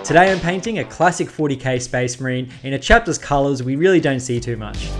Today I'm painting a classic 40k Space Marine in a chapter's colours we really don't see too much.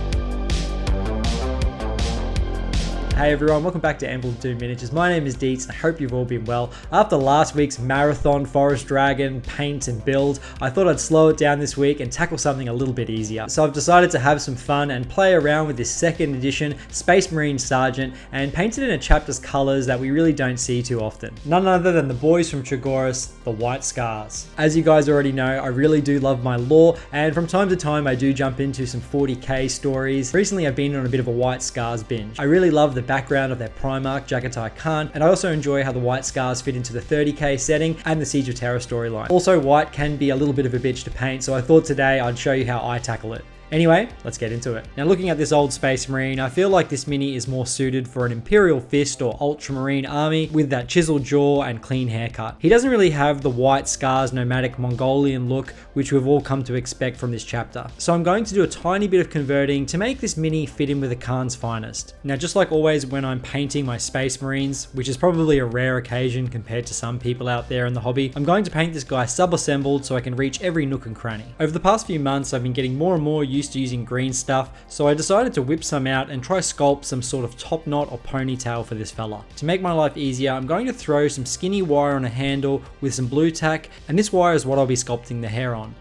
Hey everyone, welcome back to Emblem of Doom Miniatures. My name is Deets and I hope you've all been well. After last week's marathon Forest Dragon paint and build, I thought I'd slow it down this week and tackle something a little bit easier. So I've decided to have some fun and play around with this second edition Space Marine Sergeant and paint it in a chapter's colours that we really don't see too often. None other than the boys from Trigoris, the White Scars. As you guys already know, I really do love my lore, and from time to time I do jump into some 40k stories. Recently I've been on a bit of a White Scars binge. I really love the background of their Primarch, Jagatai Khan, and I also enjoy how the White Scars fit into the 30k setting and the Siege of Terra storyline. Also, white can be a little bit of a bitch to paint, so I thought today I'd show you how I tackle it. Anyway, let's get into it. Now looking at this old Space Marine, I feel like this mini is more suited for an Imperial Fist or Ultramarine army with that chiseled jaw and clean haircut. He doesn't really have the White Scars nomadic Mongolian look which we've all come to expect from this chapter. So I'm going to do a tiny bit of converting to make this mini fit in with the Khan's finest. Now just like always when I'm painting my Space Marines, which is probably a rare occasion compared to some people out there in the hobby, I'm going to paint this guy sub-assembled so I can reach every nook and cranny. Over the past few months I've been getting more and more used to using green stuff, so I decided to whip some out and try sculpt some sort of top knot or ponytail for this fella. To make my life easier, I'm going to throw some skinny wire on a handle with some blue tack, and this wire is what I'll be sculpting the hair on.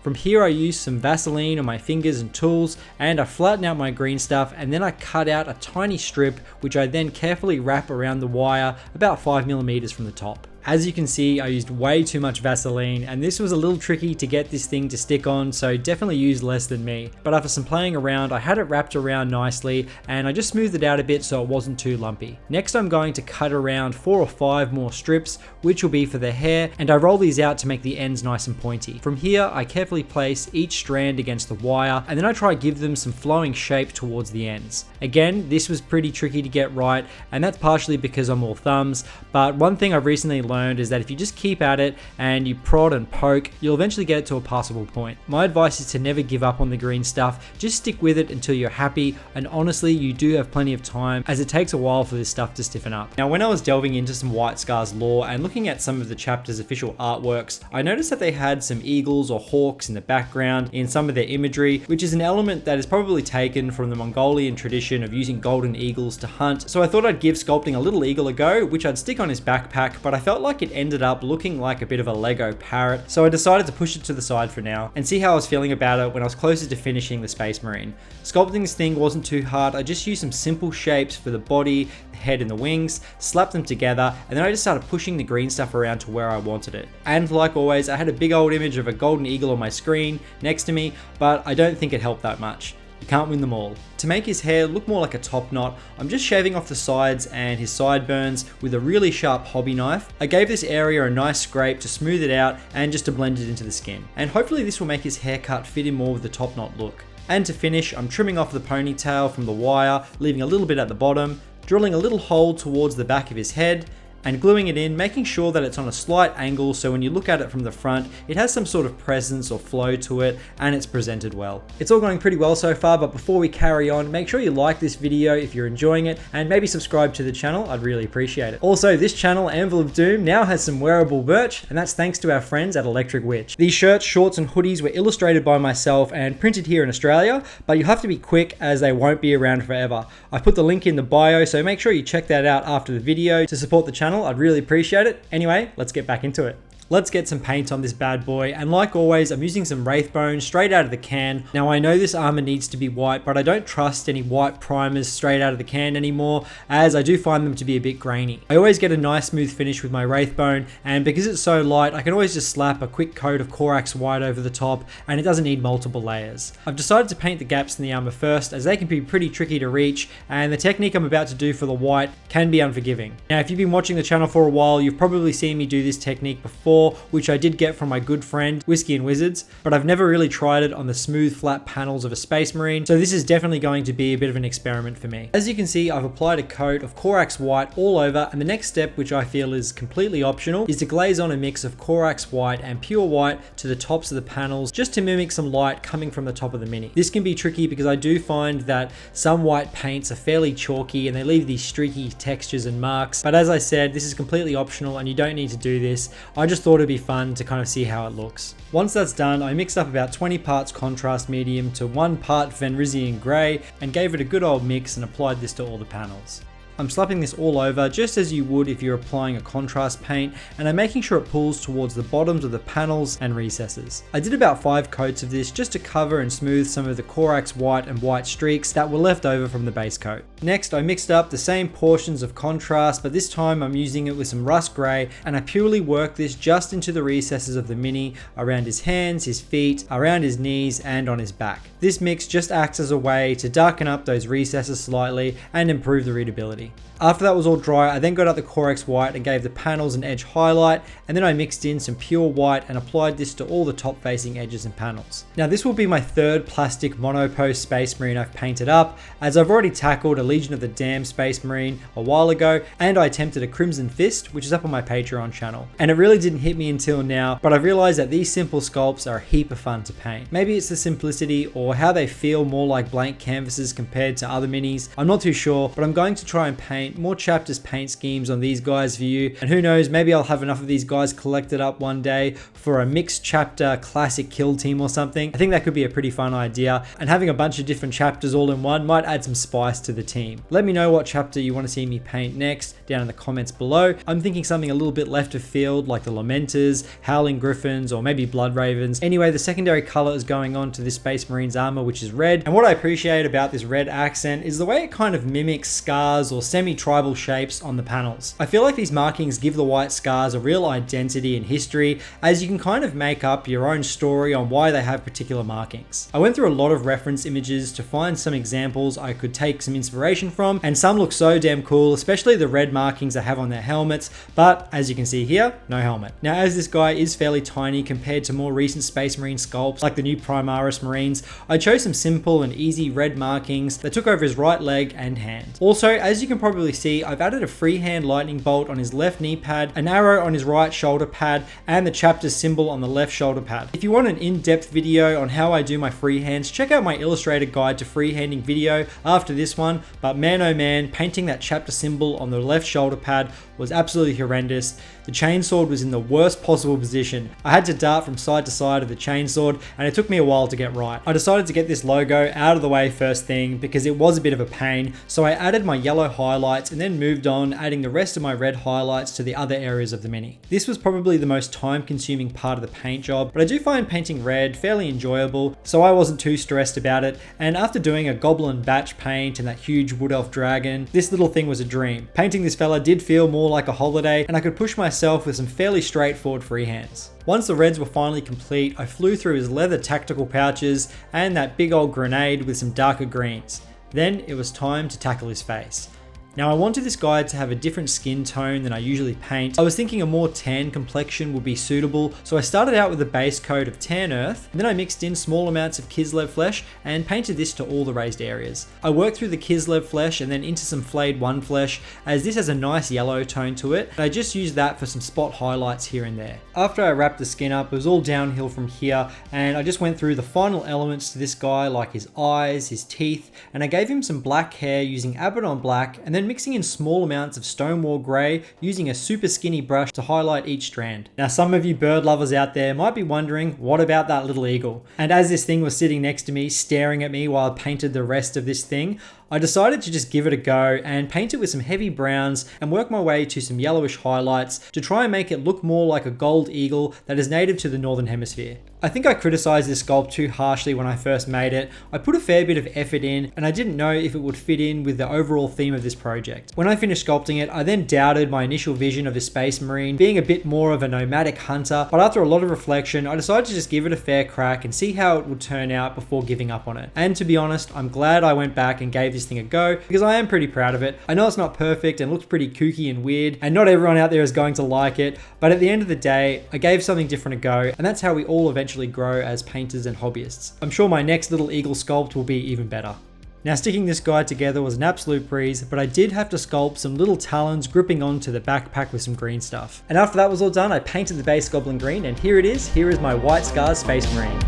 From here I use some Vaseline on my fingers and tools, and I flatten out my green stuff, and then I cut out a tiny strip which I then carefully wrap around the wire about 5mm from the top. As you can see, I used way too much Vaseline, and this was a little tricky to get this thing to stick on, so definitely use less than me. But after some playing around, I had it wrapped around nicely, and I just smoothed it out a bit so it wasn't too lumpy. Next I'm going to cut around 4 or 5 more strips, which will be for the hair, and I roll these out to make the ends nice and pointy. From here, I carefully place each strand against the wire, and then I try to give them some flowing shape towards the ends. Again, this was pretty tricky to get right, and that's partially because I'm all thumbs, but one thing I've recently learned is that if you just keep at it and you prod and poke, you'll eventually get it to a passable point. My advice is to never give up on the green stuff, just stick with it until you're happy, and honestly you do have plenty of time as it takes a while for this stuff to stiffen up. Now when I was delving into some White Scars lore and looking at some of the chapter's official artworks, I noticed that they had some eagles or hawks in the background in some of their imagery, which is an element that is probably taken from the Mongolian tradition of using golden eagles to hunt. So I thought I'd give sculpting a little eagle a go, which I'd stick on his backpack, but I felt like it ended up looking like a bit of a Lego parrot, so I decided to push it to the side for now and see how I was feeling about it when I was closer to finishing the Space Marine. Sculpting this thing wasn't too hard. I just used some simple shapes for the body, the head and the wings, slapped them together, and then I just started pushing the green stuff around to where I wanted it. And like always, I had a big old image of a golden eagle on my screen next to me, but I don't think it helped that much. You can't win them all. To make his hair look more like a top knot, I'm just shaving off the sides and his sideburns with a really sharp hobby knife. I gave this area a nice scrape to smooth it out and just to blend it into the skin. And hopefully this will make his haircut fit in more with the top knot look. And to finish, I'm trimming off the ponytail from the wire, leaving a little bit at the bottom, drilling a little hole towards the back of his head, and gluing it in, making sure that it's on a slight angle so when you look at it from the front, it has some sort of presence or flow to it and it's presented well. It's all going pretty well so far, but before we carry on, make sure you like this video if you're enjoying it and maybe subscribe to the channel. I'd really appreciate it. Also, this channel, Anvil of Doom, now has some wearable merch, and that's thanks to our friends at Electric Witch. These shirts, shorts and hoodies were illustrated by myself and printed here in Australia, but you have to be quick as they won't be around forever. I put the link in the bio, so make sure you check that out after the video to support the channel. I'd really appreciate it. Anyway, let's get back into it. Let's get some paint on this bad boy, and like always, I'm using some Wraithbone straight out of the can. Now I know this armor needs to be white, but I don't trust any white primers straight out of the can anymore, as I do find them to be a bit grainy. I always get a nice smooth finish with my Wraithbone, and because it's so light, I can always just slap a quick coat of Corax white over the top, and it doesn't need multiple layers. I've decided to paint the gaps in the armor first, as they can be pretty tricky to reach, and the technique I'm about to do for the white can be unforgiving. Now if you've been watching the channel for a while, you've probably seen me do this technique before, which I did get from my good friend Whiskey and Wizards, but I've never really tried it on the smooth flat panels of a Space Marine, so this is definitely going to be a bit of an experiment for me. As you can see, I've applied a coat of Corax white all over, and the next step, which I feel is completely optional, is to glaze on a mix of Corax white and pure white to the tops of the panels, just to mimic some light coming from the top of the mini. This can be tricky because I do find that some white paints are fairly chalky and they leave these streaky textures and marks, but as I said, this is completely optional and you don't need to do this. I just thought thought it'd be fun to kind of see how it looks. Once that's done, I mixed up about 20 parts contrast medium to 1 part Vanrisian grey and gave it a good old mix and applied this to all the panels. I'm slapping this all over just as you would if you're applying a contrast paint, and I'm making sure it pulls towards the bottoms of the panels and recesses. I did about 5 coats of this just to cover and smooth some of the Corax white and white streaks that were left over from the base coat. Next, I mixed up the same portions of contrast, but this time I'm using it with some rust grey, and I purely work this just into the recesses of the Mini, around his hands, his feet, around his knees, and on his back. This mix just acts as a way to darken up those recesses slightly and improve the readability. After that was all dry, I then got out the Corax white and gave the panels an edge highlight, and then I mixed in some pure white and applied this to all the top facing edges and panels. Now this will be my 3rd plastic monopost Space Marine I've painted up, as I've already tackled a Legion of the Damned Space Marine a while ago, and I attempted a Crimson Fist, which is up on my Patreon channel. And it really didn't hit me until now, but I've realized that these simple sculpts are a heap of fun to paint. Maybe it's the simplicity or how they feel more like blank canvases compared to other minis. I'm not too sure, but I'm going to try and paint more chapters paint schemes on these guys for you, and who knows, maybe I'll have enough of these guys collected up one day for a mixed chapter classic kill team or something. I think that could be a pretty fun idea, and having a bunch of different chapters all in one might add some spice to the team. Let me know what chapter you want to see me paint next down in the comments below. I'm thinking something a little bit left of field like the Lamenters, Howling Griffins, or maybe Blood Ravens. Anyway, the secondary color is going on to this Space Marine's armor, which is red, and what I appreciate about this red accent is the way it kind of mimics scars or semi-tribal shapes on the panels. I feel like these markings give the white scars a real identity and history, as you can kind of make up your own story on why they have particular markings. I went through a lot of reference images to find some examples I could take some inspiration from, and some look so damn cool, especially the red markings they have on their helmets, but as you can see here, no helmet. Now, as this guy is fairly tiny compared to more recent Space Marine sculpts like the new Primaris Marines, I chose some simple and easy red markings that took over his right leg and hand. Also, as you can probably see, I've added a freehand lightning bolt on his left knee pad, an arrow on his right shoulder pad, and the chapter symbol on the left shoulder pad. If you want an in-depth video on how I do my freehands, check out my illustrated guide to freehanding video after this one, but man oh man, painting that chapter symbol on the left shoulder pad was absolutely horrendous. The chainsword was in the worst possible position. I had to dart from side to side of the chainsword, and it took me a while to get right. I decided to get this logo out of the way first thing because it was a bit of a pain, so I added my yellow highlights and then moved on, adding the rest of my red highlights to the other areas of the Mini. This was probably the most time-consuming part of the paint job, but I do find painting red fairly enjoyable, so I wasn't too stressed about it, and after doing a goblin batch paint and that huge wood elf dragon, this little thing was a dream. Painting this fella did feel more like a holiday, and I could push myself with some fairly straightforward freehands. Once the reds were finally complete, I flew through his leather tactical pouches and that big old grenade with some darker greens. Then it was time to tackle his face. Now, I wanted this guy to have a different skin tone than I usually paint. I was thinking a more tan complexion would be suitable, so I started out with a base coat of tan earth, and then I mixed in small amounts of Kislev flesh and painted this to all the raised areas. I worked through the Kislev flesh and then into some flayed one flesh, as this has a nice yellow tone to it, and I just used that for some spot highlights here and there. After I wrapped the skin up, it was all downhill from here, and I just went through the final elements to this guy, like his eyes, his teeth, and I gave him some black hair using Abaddon black, and then mixing in small amounts of Stonewall Grey using a super skinny brush to highlight each strand. Now, some of you bird lovers out there might be wondering, what about that little eagle? And as this thing was sitting next to me, staring at me while I painted the rest of this thing, I decided to just give it a go and paint it with some heavy browns and work my way to some yellowish highlights to try and make it look more like a gold eagle that is native to the Northern Hemisphere. I think I criticized this sculpt too harshly when I first made it. I put a fair bit of effort in, and I didn't know if it would fit in with the overall theme of this project. When I finished sculpting it, I then doubted my initial vision of the Space Marine being a bit more of a nomadic hunter, but after a lot of reflection, I decided to just give it a fair crack and see how it would turn out before giving up on it. And to be honest, I'm glad I went back and gave this thing a go, because I am pretty proud of it. I know it's not perfect and looks pretty kooky and weird, and not everyone out there is going to like it, but at the end of the day, I gave something different a go, and that's how we all eventually grow as painters and hobbyists. I'm sure my next little eagle sculpt will be even better. Now, sticking this guy together was an absolute breeze, but I did have to sculpt some little talons gripping onto the backpack with some green stuff. And after that was all done, I painted the base goblin green, and here it is. Here is my White Scars Space Marine.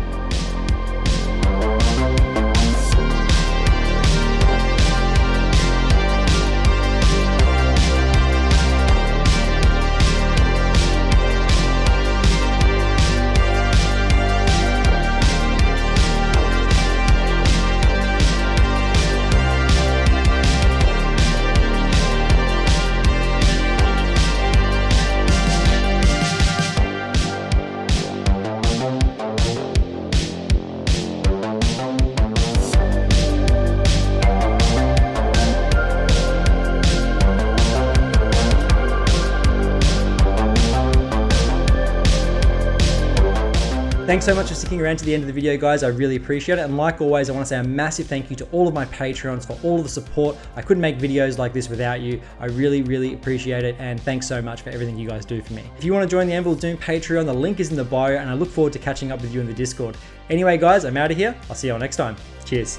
Thanks so much for sticking around to the end of the video, guys. I really appreciate it. And like always, I want to say a massive thank you to all of my Patreons for all of the support. I couldn't make videos like this without you. I really, really appreciate it. And thanks so much for everything you guys do for me. If you want to join the Anvil of Doom Patreon, the link is in the bio, and I look forward to catching up with you in the Discord. Anyway, guys, I'm out of here. I'll see you all next time. Cheers.